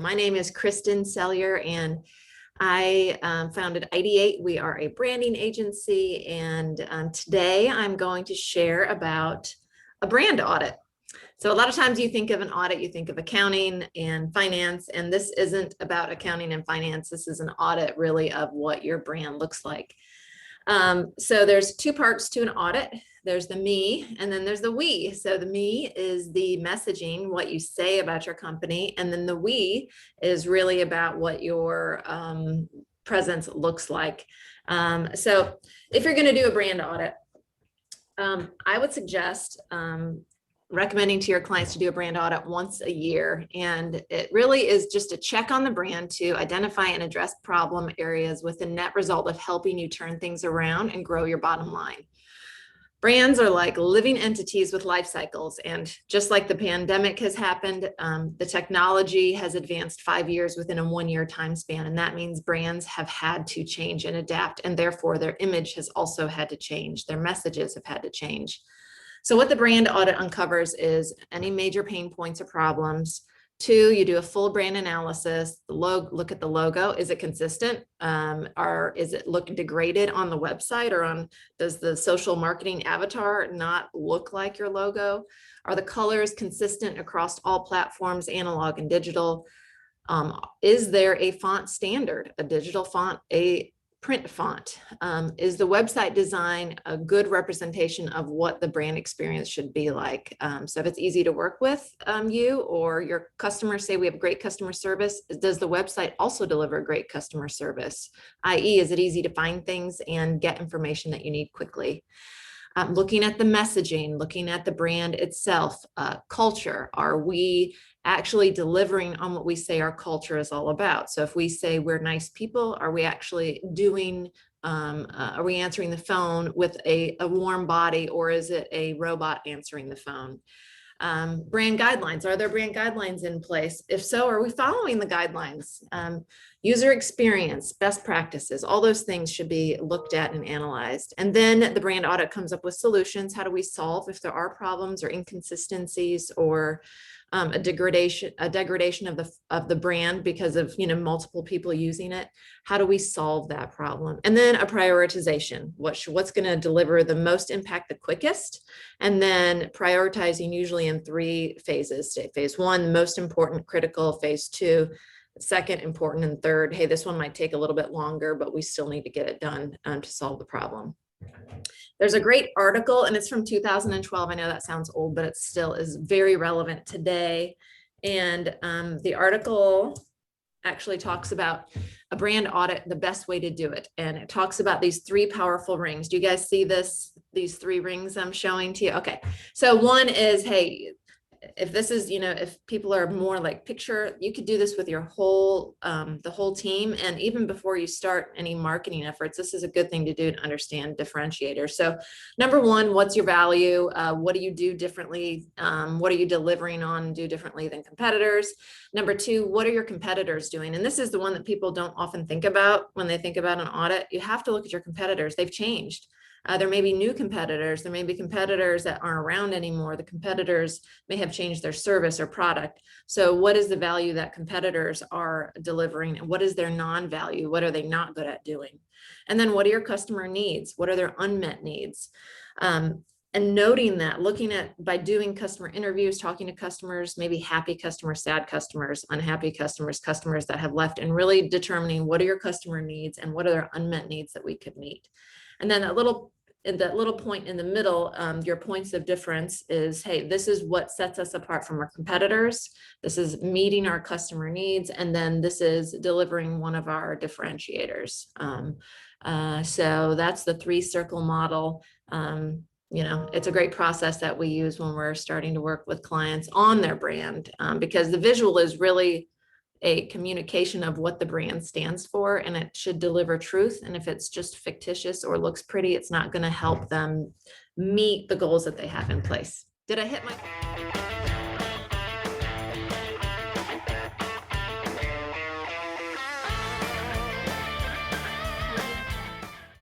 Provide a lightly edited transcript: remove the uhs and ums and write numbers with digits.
My name is Kriston Sellier, and I founded Ideate. We are a branding agency, and today I'm going to share about a brand audit. So a lot of times you think of an audit, you think of accounting and finance, and this isn't about accounting and finance. This is an audit really of what your brand looks like. So there's two parts to an audit. There's the me, and then there's the we. So the me is the messaging, what you say about your company. And then the we is really about what your presence looks like. So if you're going to do a brand audit, I would suggest recommending to your clients to do a brand audit once a year. And it really is just a check on the brand to identify and address problem areas with the net result of helping you turn things around and grow your bottom line. Brands are like living entities with life cycles. And just like the pandemic has happened, the technology has advanced 5 years within a 1 year time span. And that means brands have had to change and adapt. And therefore their image has also had to change. Their messages have had to change. So what the brand audit uncovers is any major pain points or problems. 2, you do a full brand analysis. Look at the logo. Is it consistent? Or is it look degraded on the website, or does the social marketing avatar not look like your logo? Are the colors consistent across all platforms, analog and digital? Is there a font standard, a digital font, a print font? Is the website design a good representation of what the brand experience should be like? So if it's easy to work with you or your customers say we have great customer service, does the website also deliver great customer service? i.e., is it easy to find things and get information that you need quickly? Looking at the messaging, looking at the brand itself, culture. Are we actually delivering on what we say our culture is all about? So if we say we're nice people, are we actually doing, are we answering the phone with a warm body, or is it a robot answering the phone? Brand guidelines. Are there brand guidelines in place? If so, are we following the guidelines? User experience, best practices, all those things should be looked at and analyzed. And then the brand audit comes up with solutions. How do we solve if there are problems or inconsistencies, or a degradation of the brand because of multiple people using it? How do we solve that problem? And then a prioritization. What's going to deliver the most impact the quickest? And then prioritizing usually in 3 phases. Phase 1, most important, critical. Phase 2, second, important, and third, hey, this one might take a little bit longer, but we still need to get it done to solve the problem. There's a great article, and it's from 2012. I know that sounds old, but it still is very relevant today. And the article actually talks about a brand audit, the best way to do it. And it talks about these 3 powerful rings. Do you guys see these 3 rings I'm showing to you? Okay. So one is, hey, if this is, if people are more like picture, you could do this with your whole, the whole team. And even before you start any marketing efforts, this is a good thing to do to understand differentiators. So number 1, what's your value? What do you do differently? What are you delivering on and do differently than competitors? Number 2, what are your competitors doing? And this is the one that people don't often think about when they think about an audit. You have to look at your competitors. They've changed. There may be new competitors. There may be competitors that aren't around anymore. The competitors may have changed their service or product. So what is the value that competitors are delivering? And what is their non-value? What are they not good at doing? And then what are your customer needs? What are their unmet needs? And noting that, looking at, by doing customer interviews, talking to customers, maybe happy customers, sad customers, unhappy customers, customers that have left, and really determining what are your customer needs and what are their unmet needs that we could meet. And then that little point in the middle, your points of difference is, hey, this is what sets us apart from our competitors. This is meeting our customer needs. And then this is delivering one of our differentiators. So that's the 3-circle model. It's a great process that we use when we're starting to work with clients on their brand, because the visual is really a communication of what the brand stands for, and it should deliver truth. And if it's just fictitious or looks pretty, it's not going to help them meet the goals that they have in place. Did I hit my